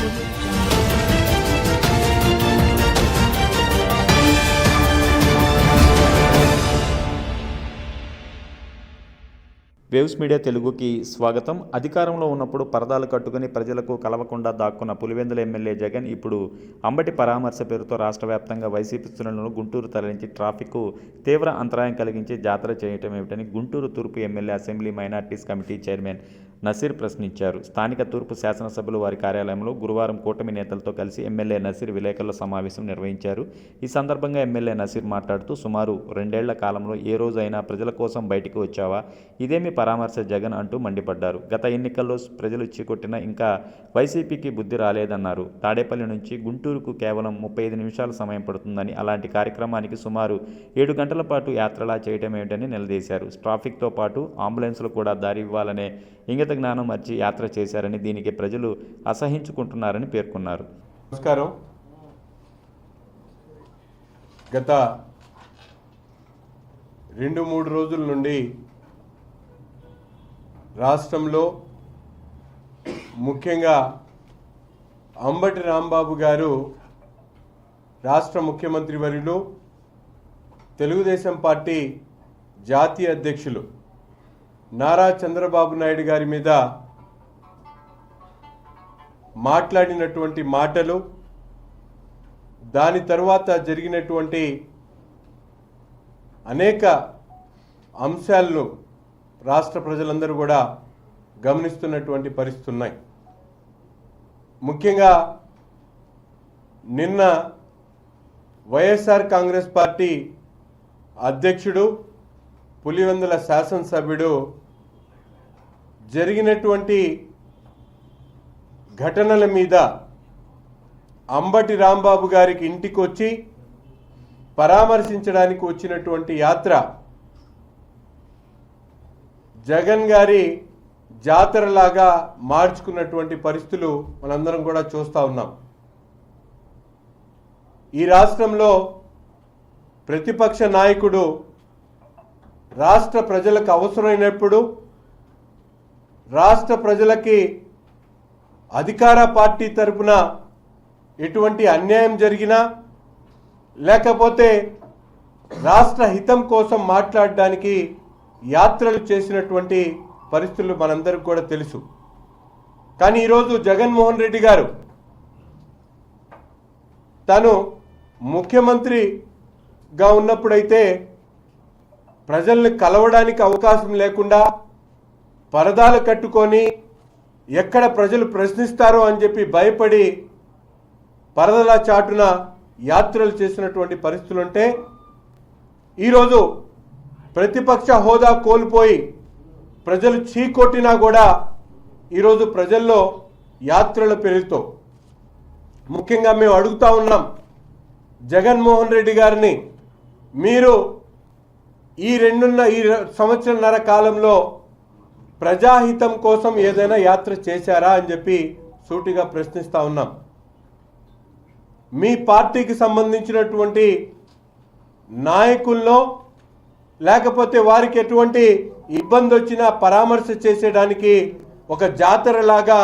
Waves media తెలుగుకి స్వాగతం. అధికారంలో ఉన్నప్పుడు పరదాలు కట్టుకుని ప్రజలకు కలవకుండా దాక్కున్న పులివెందుల ఎమ్మెల్యే జగన్ ఇప్పుడు అంబటి పరామర్శ పేరుతో రాష్ట్ర వ్యాప్తంగా వైసీపీ శ్రేణులను గుంటూరు తరలించి ట్రాఫిక్కు తీవ్ర అంతరాయం కలిగించి జాతర చేయటం ఏమిటని గుంటూరు తూర్పు MLA assembly minorities committee chairman Naseer ప్రశ్నించారు. స్థానిక తూర్పు శాసనసభ్యులు వారి కార్యాలయంలో గురువారం కూటమి నేతలతో కలిసి ఎమ్మెల్యే నసీర్ విలేకరుల సమావేశం నిర్వహించారు. ఈ సందర్భంగా ఎమ్మెల్యే నసీర్ మాట్లాడుతూ, సుమారు 2 ఏళ్ల కాలంలో ఏ రోజైనా ప్రజల కోసం బయటికి వచ్చావా? ఇదేమి పరామర్శ జగన్ అంటూ మండిపడ్డారు. గత ఎన్నికల్లో ప్రజలు చీకొట్టినా ఇంకా వైసీపీకి బుద్ధి రాలేదన్నారు. తాడేపల్లి నుంచి గుంటూరుకు కేవలం 35 నిమిషాల సమయం పడుతుందని, అలాంటి కార్యక్రమానికి సుమారు 7 గంటల పాటు యాత్రలా చేయటం ఏమిటని నిలదీశారు. ట్రాఫిక్తో పాటు అంబులెన్సులు కూడా దారి ఇవ్వాలనే ఇంగిత జ్ఞానం మర్చి యాత్ర చేశారని, దీనికి ప్రజలు అసహించుకుంటున్నారని పేర్కొన్నారు. నమస్కారం. గత 2-3 రోజుల నుండి రాష్ట్రంలో ముఖ్యంగా అంబటి రాంబాబు గారు రాష్ట్ర ముఖ్యమంత్రి వర్యులు, తెలుగుదేశం పార్టీ జాతీయ అధ్యక్షులు నారా చంద్రబాబు నాయుడు గారి మీద మాట్లాడినటువంటి మాటలు, దాని తర్వాత జరిగినటువంటి అనేక అంశాలను రాష్ట్ర ప్రజలందరూ కూడా గమనిస్తున్నటువంటి పరిస్థితులు ఉన్నాయి. ముఖ్యంగా నిన్న వైఎస్ఆర్ కాంగ్రెస్ పార్టీ అధ్యక్షుడు, పులివెందుల శాసనసభ్యుడు జరిగినటువంటి ఘటనల మీద అంబటి రాంబాబు గారికి ఇంటికి వచ్చి పరామర్శించడానికి వచ్చినటువంటి యాత్ర జగన్ గారి జాతరలాగా మార్చుకున్నటువంటి పరిస్థితులు మనందరం కూడా చూస్తూ ఉన్నాం. ఈ రాష్ట్రంలో ప్రతిపక్ష నాయకుడు రాష్ట్ర ప్రజలకు అవసరమైనప్పుడు, రాష్ట్ర ప్రజలకి అధికార పార్టీ తరపున ఎటువంటి అన్యాయం జరిగినా, లేకపోతే రాష్ట్ర హితం కోసం మాట్లాడడానికి యాత్రలు చేసినటువంటి పరిస్థితులు మనందరికీ కూడా తెలుసు. కానీ ఈరోజు జగన్మోహన్ రెడ్డి గారు తను ముఖ్యమంత్రిగా ఉన్నప్పుడైతే ప్రజల్ని కలవడానికి అవకాశం లేకుండా పరదాలు కట్టుకొని ఎక్కడ ప్రజలు ప్రశ్నిస్తారో అని చెప్పి భయపడి పరదల చాటున యాత్రలు చేసినటువంటి పరిస్థితులు ఉంటే, ఈరోజు ప్రతిపక్ష హోదా కోల్పోయి ప్రజలు చీకొట్టినా కూడా ఈరోజు ప్రజల్లో యాత్రల పేరుతో ముఖ్యంగా మేము అడుగుతా ఉన్నాం జగన్మోహన్ రెడ్డి గారిని, మీరు ఈ 2 సంవత్సరాల కాలంలో ప్రజాహితం కోసం ఏదైనా యాత్ర చేశారా అని చెప్పి సూటిగా ప్రశ్నిస్తూ ఉన్నాం. మీ పార్టీకి సంబంధించినటువంటి నాయకుల్లో, లేకపోతే వారికి ఎటువంటి ఇబ్బంది వచ్చినా పరామర్శ చేసేయడానికి ఒక జాతరలాగా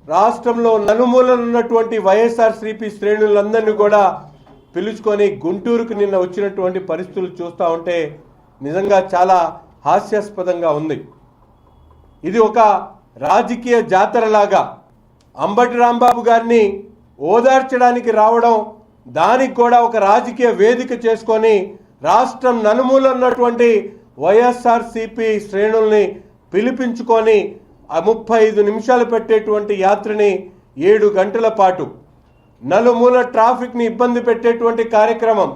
రాష్ట్రంలో నలుమూలన ఉన్నటువంటి వైఎస్ఆర్సీపీ శ్రేణులందరినీ కూడా పిలుచుకొని గుంటూరుకు నిన్న వచ్చినటువంటి పరిస్థితులు చూస్తూ ఉంటే నిజంగా చాలా హాస్యాస్పదంగా ఉంది. ఇది ఒక రాజకీయ జాతరలాగా అంబటి రాంబాబు గారిని ఓదార్చడానికి రావడం, దానికి కూడా ఒక రాజకీయ వేదిక చేసుకొని రాష్ట్రం నలుమూల ఉన్నటువంటి వైఎస్ఆర్సీపీ శ్రేణుల్ని పిలిపించుకొని 35 నిమిషాలు పెట్టేటువంటి యాత్రని 7 గంటల పాటు నలుమూల ట్రాఫిక్ని ఇబ్బంది పెట్టేటువంటి కార్యక్రమం,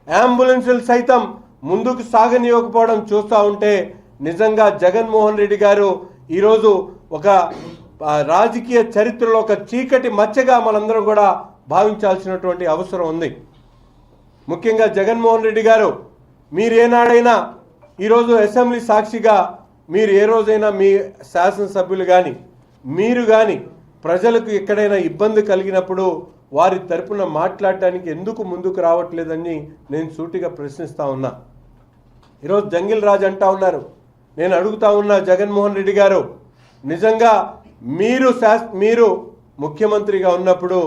అంబులెన్సులు సైతం ముందుకు సాగనివ్వకపోవడం చూస్తూ ఉంటే నిజంగా జగన్మోహన్ రెడ్డి గారు ఈరోజు ఒక రాజకీయ చరిత్రలో ఒక చీకటి మచ్చగా మనందరం కూడా భావించాల్సినటువంటి అవసరం ఉంది. ముఖ్యంగా జగన్మోహన్ రెడ్డి గారు, మీరు ఏనాడైనా ఈరోజు అసెంబ్లీ సాక్షిగా మీరు ఏ రోజైనా మీ శాసనసభ్యులు కానీ మీరు కానీ ప్రజలకు ఎక్కడైనా ఇబ్బంది కలిగినప్పుడు వారి తరపున మాట్లాడడానికి ఎందుకు ముందుకు రావట్లేదని నేను సూటిగా ప్రశ్నిస్తూ ఉన్నా. ఈరోజు జంగిల్ రాజ్ అంటా ఉన్నారు. నేను అడుగుతా ఉన్నా జగన్మోహన్ రెడ్డి గారు, నిజంగా మీరు ముఖ్యమంత్రిగా ఉన్నప్పుడు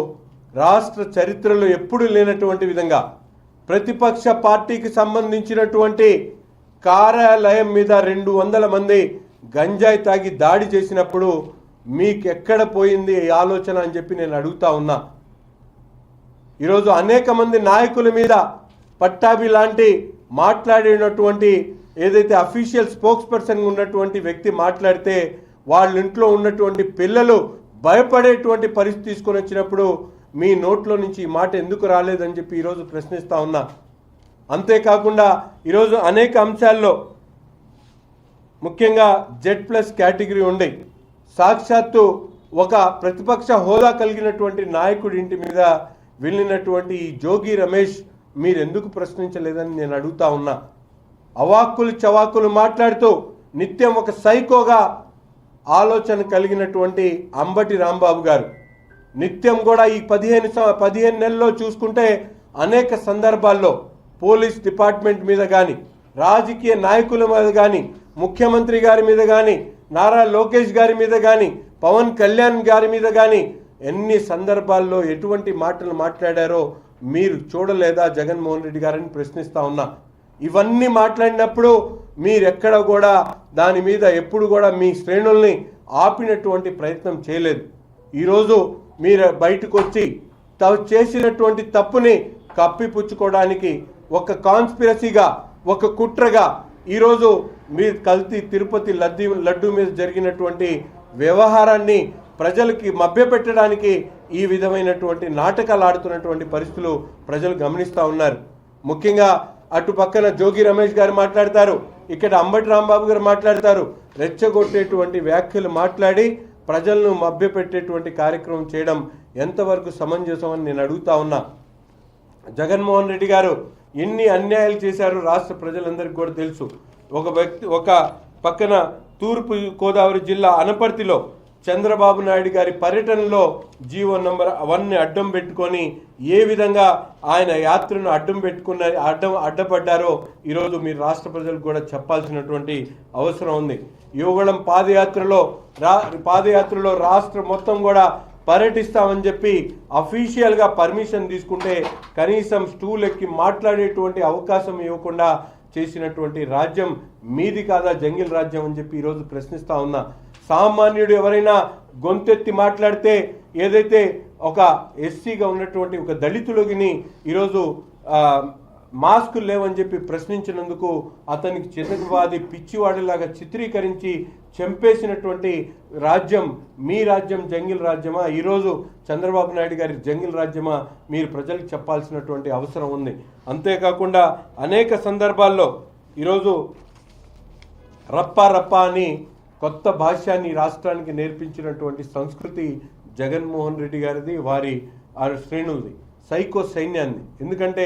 రాష్ట్ర చరిత్రలో ఎప్పుడూ లేనటువంటి విధంగా ప్రతిపక్ష పార్టీకి సంబంధించినటువంటి కార్యాలయం మీద 200 మంది గంజాయి తాగి దాడి చేసినప్పుడు మీకు ఎక్కడ పోయింది ఈ ఆలోచన అని చెప్పి నేను అడుగుతా ఉన్నా. ఈరోజు అనేక మంది నాయకుల మీద పట్టాభి లాంటి మాట్లాడినటువంటి ఏదైతే అఫీషియల్ స్పోక్స్ పర్సన్ ఉన్నటువంటి వ్యక్తి మాట్లాడితే వాళ్ళ ఇంట్లో ఉన్నటువంటి పిల్లలు భయపడేటువంటి పరిస్థితి తీసుకొని వచ్చినప్పుడు మీ నోట్లో నుంచి ఈ మాట ఎందుకు రాలేదని చెప్పి ఈరోజు ప్రశ్నిస్తూ ఉన్నా. అంతేకాకుండా ఈరోజు అనేక అంశాల్లో ముఖ్యంగా Z+ కేటగిరీ ఉండి సాక్షాత్తు ఒక ప్రతిపక్ష హోదా కలిగినటువంటి నాయకుడి ఇంటి మీద వెళ్ళినటువంటి ఈ జోగి రమేష్ మీరు ఎందుకు ప్రశ్నించలేదని నేను అడుగుతా ఉన్నా. అవాక్కులు చవాకులు మాట్లాడుతూ నిత్యం ఒక సైకోగా ఆలోచన కలిగినటువంటి అంబటి రాంబాబు గారు నిత్యం కూడా ఈ 15 నెలల్లో చూసుకుంటే అనేక సందర్భాల్లో పోలీస్ డిపార్ట్మెంట్ మీద కానీ రాజకీయ నాయకుల మీద కానీ ముఖ్యమంత్రి గారి మీద కానీ నారా లోకేష్ గారి మీద కానీ పవన్ కళ్యాణ్ గారి మీద కానీ ఎన్ని సందర్భాల్లో ఎటువంటి మాటలు మాట్లాడారో మీరు చూడలేదా జగన్మోహన్ రెడ్డి గారిని ప్రశ్నిస్తా ఉన్నా. ఇవన్నీ మాట్లాడినప్పుడు మీరెక్కడ కూడా దాని మీద ఎప్పుడు కూడా మీ శ్రేణుల్ని ఆపినటువంటి ప్రయత్నం చేయలేదు. ఈరోజు మీరు బయటకు వచ్చి చేసినటువంటి తప్పుని కప్పిపుచ్చుకోవడానికి ఒక కాన్స్పిరసీగా ఒక కుట్రగా ఈరోజు మీరు కల్తీ తిరుపతి లడ్డు మీద జరిగినటువంటి వ్యవహారాన్ని ప్రజలకి మభ్యపెట్టడానికి ఈ విధమైనటువంటి నాటకాలు ఆడుతున్నటువంటి పరిస్థితులు ప్రజలు గమనిస్తూ ఉన్నారు. ముఖ్యంగా అటు పక్కన జోగి రమేష్ గారు మాట్లాడతారు, ఇక్కడ అంబటి రాంబాబు గారు మాట్లాడతారు. రెచ్చగొట్టేటువంటి వ్యాఖ్యలు మాట్లాడి ప్రజలను మభ్యపెట్టేటువంటి కార్యక్రమం చేయడం ఎంతవరకు సమంజసం అని నేను అడుగుతా ఉన్నా. జగన్మోహన్ రెడ్డి గారు ఎన్ని అన్యాయాలు చేశారో రాష్ట్ర ప్రజలందరికీ కూడా తెలుసు. ఒక పక్కన తూర్పు గోదావరి జిల్లా అనపర్తిలో చంద్రబాబు నాయుడు గారి పర్యటనలో జీవో నంబర్ 1ని అడ్డం పెట్టుకొని ఏ విధంగా ఆయన యాత్రను అడ్డపడ్డారో ఈరోజు మీరు రాష్ట్ర ప్రజలకు కూడా చెప్పాల్సినటువంటి అవసరం ఉంది. యువగళం పాదయాత్రలో రాష్ట్రం మొత్తం కూడా పర్యటిస్తామని చెప్పి అఫీషియల్గా పర్మిషన్ తీసుకుంటే కనీసం స్టూల్ ఎక్కి మాట్లాడేటువంటి అవకాశం ఇవ్వకుండా చేసినటువంటి రాజ్యం మీది కాదా జంగిల్ రాజ్యం అని చెప్పి ఈరోజు ప్రశ్నిస్తా ఉన్నా. సామాన్యుడు ఎవరైనా గొంతెత్తి మాట్లాడితే ఏదైతే ఒక ఎస్సీగా ఉన్నటువంటి ఒక దళితులకి ఈరోజు మాస్కులు లేవని చెప్పి ప్రశ్నించినందుకు అతనికి చితకవాది పిచ్చివాడిలాగా చిత్రీకరించి చంపేసినటువంటి రాజ్యం మీ రాజ్యం జంగిల్ రాజ్యమా? ఈరోజు చంద్రబాబు నాయుడు గారి జంగిల్ రాజ్యమా? మీరు ప్రజలకు చెప్పాల్సినటువంటి అవసరం ఉంది. అంతేకాకుండా అనేక సందర్భాల్లో ఈరోజు రప్పా అని కొత్త భాష్యాన్ని రాష్ట్రానికి నేర్పించినటువంటి సంస్కృతి జగన్మోహన్ రెడ్డి గారిది, వారి శ్రేణులది, సైకో సైన్యాన్ని. ఎందుకంటే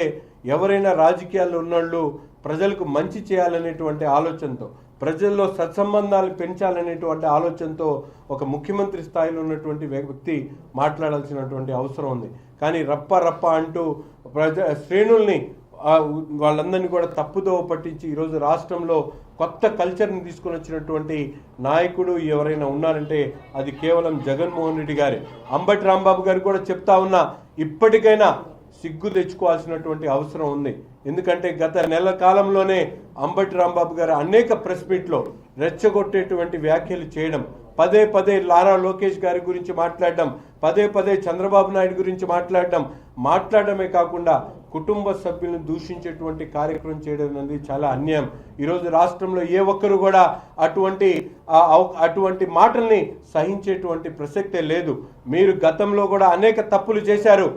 ఎవరైనా రాజకీయాల్లో ఉన్నోళ్ళు ప్రజలకు మంచి చేయాలనేటువంటి ఆలోచనతో, ప్రజల్లో సత్సంబంధాలు పెంచాలనేటువంటి ఆలోచనతో ఒక ముఖ్యమంత్రి స్థాయిలో ఉన్నటువంటి వ్యక్తి మాట్లాడాల్సినటువంటి అవసరం ఉంది. కానీ రప్ప అంటూ శ్రేణుల్ని వాళ్ళందరినీ కూడా తప్పుదో పట్టించి ఈరోజు రాష్ట్రంలో కొత్త కల్చర్ని తీసుకొని వచ్చినటువంటి నాయకుడు ఎవరైనా ఉన్నారంటే అది కేవలం జగన్మోహన్ రెడ్డి గారే. అంబటి రాంబాబు గారు కూడా చెప్తా ఉన్నా, ఇప్పటికైనా సిగ్గు తెచ్చుకోవాల్సినటువంటి అవసరం ఉంది. ఎందుకంటే గత నెల కాలంలోనే అంబటి రాంబాబు గారు అనేక ప్రెస్ మీట్లో రెచ్చగొట్టేటువంటి వ్యాఖ్యలు చేయడం, పదే నారా లోకేష్ గారి గురించి మాట్లాడడం, పదే చంద్రబాబు నాయుడు గురించి మాట్లాడడమే కాకుండా కుటుంబ సభ్యులను దూషించేటువంటి కార్యక్రమం చేయడం అనేది చాలా అన్యాయం. ఈరోజు రాష్ట్రంలో ఏ ఒక్కరు కూడా అటువంటి మాటల్ని సహించేటువంటి ప్రసక్తే లేదు. మీరు గతంలో కూడా అనేక తప్పులు చేశారు.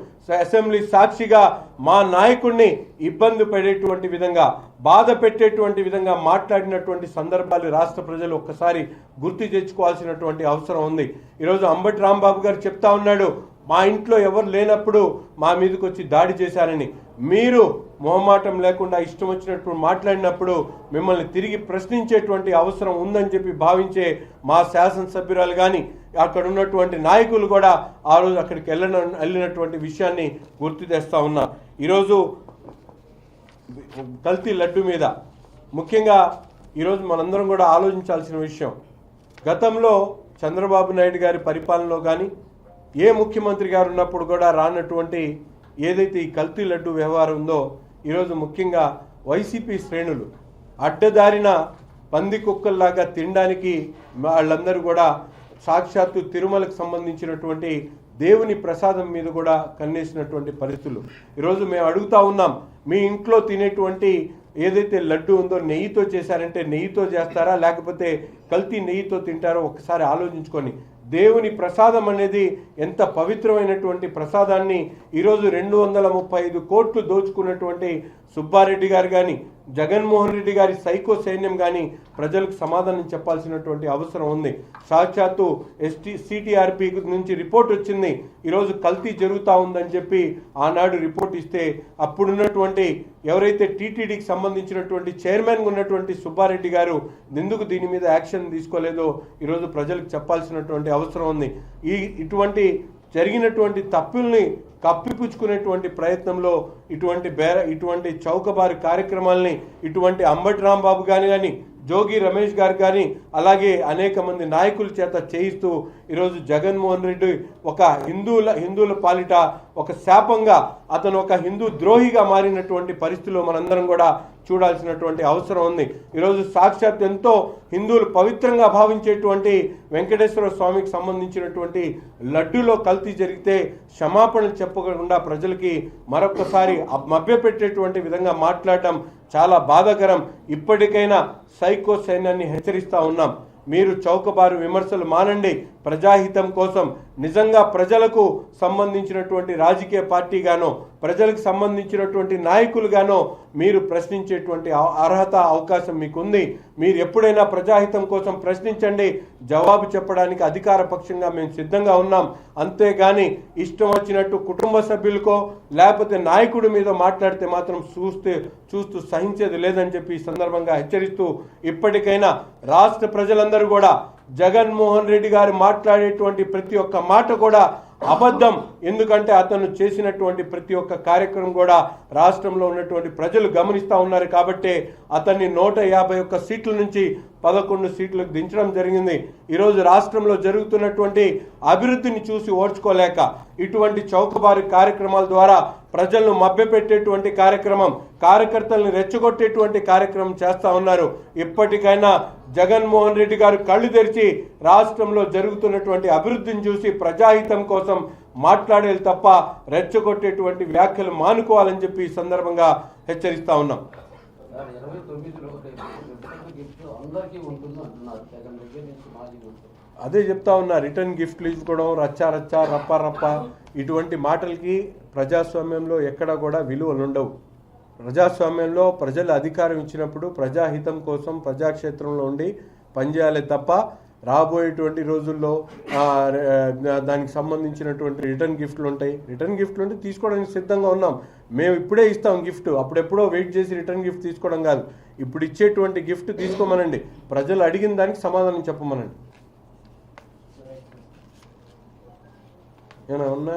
అసెంబ్లీ సాక్షిగా మా నాయకుడిని ఇబ్బంది పడేటువంటి విధంగా, బాధ పెట్టేటువంటి విధంగా మాట్లాడినటువంటి సందర్భాలు రాష్ట్ర ప్రజలు ఒక్కసారి గుర్తు తెచ్చుకోవాల్సినటువంటి అవసరం ఉంది. ఈరోజు అంబటి రాంబాబు గారు చెప్తా ఉన్నాడు, మా ఇంట్లో ఎవరు లేనప్పుడు మా మీదకి వచ్చి దాడి చేశారని. మీరు మొహమాటం లేకుండా ఇష్టం వచ్చినప్పుడు మాట్లాడినప్పుడు మిమ్మల్ని తిరిగి ప్రశ్నించేటువంటి అవసరం ఉందని చెప్పి భావించే మా శాసనసభ్యురాలు కానీ అక్కడ ఉన్నటువంటి నాయకులు కూడా ఆ రోజు అక్కడికి వెళ్ళినటువంటి విషయాన్ని గుర్తు తెస్తా ఉన్నా. ఈరోజు కల్తీ లడ్డు మీద ముఖ్యంగా ఈరోజు మనందరం కూడా ఆలోచించాల్సిన విషయం, గతంలో చంద్రబాబు నాయుడు గారి పరిపాలనలో కానీ ఏ ముఖ్యమంత్రి గారు ఉన్నప్పుడు కూడా రానటువంటి ఏదైతే ఈ కల్తీ లడ్డు వ్యవహారం ఉందో ఈరోజు ముఖ్యంగా వైసీపీ శ్రేణులు అడ్డదారిన పంది కుక్కల్లాగా తినడానికి వాళ్ళందరూ కూడా సాక్షాత్తు తిరుమలకు సంబంధించినటువంటి దేవుని ప్రసాదం మీద కూడా కన్నేసినటువంటి పరిస్థితులు. ఈరోజు మేము అడుగుతా ఉన్నాం, మీ ఇంట్లో తినేటువంటి ఏదైతే లడ్డు ఉందో నెయ్యితో చేశారంటే నెయ్యితో చేస్తారా లేకపోతే కల్తీ నెయ్యితో తింటారో ఒకసారి ఆలోచించుకొని. దేవుని ప్రసాదం అనేది ఎంత పవిత్రమైనటువంటి ప్రసాదాన్ని ఈరోజు 235 కోట్లు దోచుకున్నటువంటి సుబ్బారెడ్డి గారు కానీ జగన్మోహన్ రెడ్డి గారి సైకో సైన్యం కానీ ప్రజలకు సమాధానం చెప్పాల్సినటువంటి అవసరం ఉంది. సాక్షాత్తు సిటిఆర్పి నుంచి రిపోర్ట్ వచ్చింది, ఈరోజు కల్తీ జరుగుతూ ఉందని చెప్పి ఆనాడు రిపోర్ట్ ఇస్తే అప్పుడున్నటువంటి ఎవరైతే టీటీడీకి సంబంధించినటువంటి చైర్మన్గా ఉన్నటువంటి సుబ్బారెడ్డి గారు ఎందుకు దీని మీద యాక్షన్ తీసుకోలేదో ఈరోజు ప్రజలకు చెప్పాల్సినటువంటి అవసరం ఉంది. ఇటువంటి జరిగినటువంటి తప్పుల్ని కప్పిపుచ్చుకునేటువంటి ప్రయత్నంలో ఇటువంటి చౌకబారు కార్యక్రమాలని ఇటువంటి అంబటి రాంబాబు కానీ జోగి రమేష్ గారు కానీ అలాగే అనేక మంది నాయకుల చేత చేయిస్తూ ఈరోజు జగన్మోహన్ రెడ్డి ఒక హిందువుల పాలిట ఒక శాపంగా అతను ఒక హిందూ ద్రోహిగా మారినటువంటి పరిస్థితిలో మనందరం కూడా చూడాల్సినటువంటి అవసరం ఉంది. ఈరోజు సాక్షాత్ ఎంతో హిందువులు పవిత్రంగా భావించేటువంటి వెంకటేశ్వర స్వామికి సంబంధించినటువంటి లడ్డూలో కల్తీ జరిగితే క్షమాపణలు చెప్పకుండా ప్రజలకి మరొకసారి మభ్యపెట్టేటువంటి విధంగా మాట్లాడటం చాలా బాధాకరం. ఇప్పటికైనా సైకో సైన్యాన్ని హెచ్చరిస్తూ ఉన్నాం, మీరు చౌకబారు విమర్శలు మానండి. ప్రజాహితం కోసం నిజంగా ప్రజలకు సంబంధించినటువంటి రాజకీయ పార్టీగానో ప్రజలకు సంబంధించినటువంటి నాయకులుగానో మీరు ప్రశ్నించేటువంటి అర్హత అవకాశం మీకుంది. మీరు ఎప్పుడైనా ప్రజాహితం కోసం ప్రశ్నించండి, జవాబు చెప్పడానికి అధికార పక్షంగా మేము సిద్ధంగా ఉన్నాం. అంతేగాని ఇష్టం వచ్చినట్టు కుటుంబ సభ్యులకో లేకపోతే నాయకుడి మీద మాట్లాడితే మాత్రం చూస్తూ సహించేది లేదని చెప్పి ఈ సందర్భంగా హెచ్చరిస్తూ ఇప్పటికైనా రాష్ట్ర ప్రజలందరూ కూడా జగన్మోహన్ రెడ్డి గారు మాట్లాడేటువంటి ప్రతి ఒక్క మాట కూడా అబద్ధం. ఎందుకంటే అతను చేసినటువంటి ప్రతి ఒక్క కార్యక్రమం కూడా రాష్ట్రంలో ఉన్నటువంటి ప్రజలు గమనిస్తూ ఉన్నారు. కాబట్టి అతన్ని 151 సీట్ల నుంచి 11 సీట్లకు దించడం జరిగింది. ఈరోజు రాష్ట్రంలో జరుగుతున్నటువంటి అభివృద్ధిని చూసి ఓర్చుకోలేక ఇటువంటి చౌకబారు కార్యక్రమాల ద్వారా ప్రజలను మభ్యపెట్టేటువంటి కార్యక్రమం, కార్యకర్తలను రెచ్చగొట్టేటువంటి కార్యక్రమం చేస్తూ ఉన్నారు. ఇప్పటికైనా జగన్మోహన్ రెడ్డి గారు కళ్ళు తెరిచి రాష్ట్రంలో జరుగుతున్నటువంటి అభివృద్ధిని చూసి ప్రజాహితం కోసం మాట్లాడేది తప్ప రెచ్చగొట్టేటువంటి వ్యాఖ్యలు మానుకోవాలని చెప్పి ఈ సందర్భంగా హెచ్చరిస్తా ఉన్నాం. అదే చెప్తా ఉన్నా, రిటర్న్ గిఫ్ట్లు ఇచ్చుకోవడం, రచ్చా రప్ప రప్ప ఇటువంటి మాటలకి ప్రజాస్వామ్యంలో ఎక్కడా కూడా విలువలు ఉండవు. ప్రజాస్వామ్యంలో ప్రజలు అధికారం ఇచ్చినప్పుడు ప్రజాహితం కోసం ప్రజాక్షేత్రంలో ఉండి పనిచేయాలి తప్ప రాబోయేటువంటి రోజుల్లో దానికి సంబంధించినటువంటి రిటర్న్ గిఫ్ట్లు ఉంటాయి. రిటర్న్ గిఫ్ట్లు ఉంటే తీసుకోవడానికి సిద్ధంగా ఉన్నాం. మేము ఇప్పుడే ఇస్తాం గిఫ్ట్, అప్పుడెప్పుడో వెయిట్ చేసి రిటర్న్ గిఫ్ట్ తీసుకోవడం కాదు. ఇప్పుడు ఇచ్చేటువంటి గిఫ్ట్ తీసుకోమనండి, ప్రజలు అడిగిన దానికి సమాధానం చెప్పమనండి. ఏమైనా ఉన్నా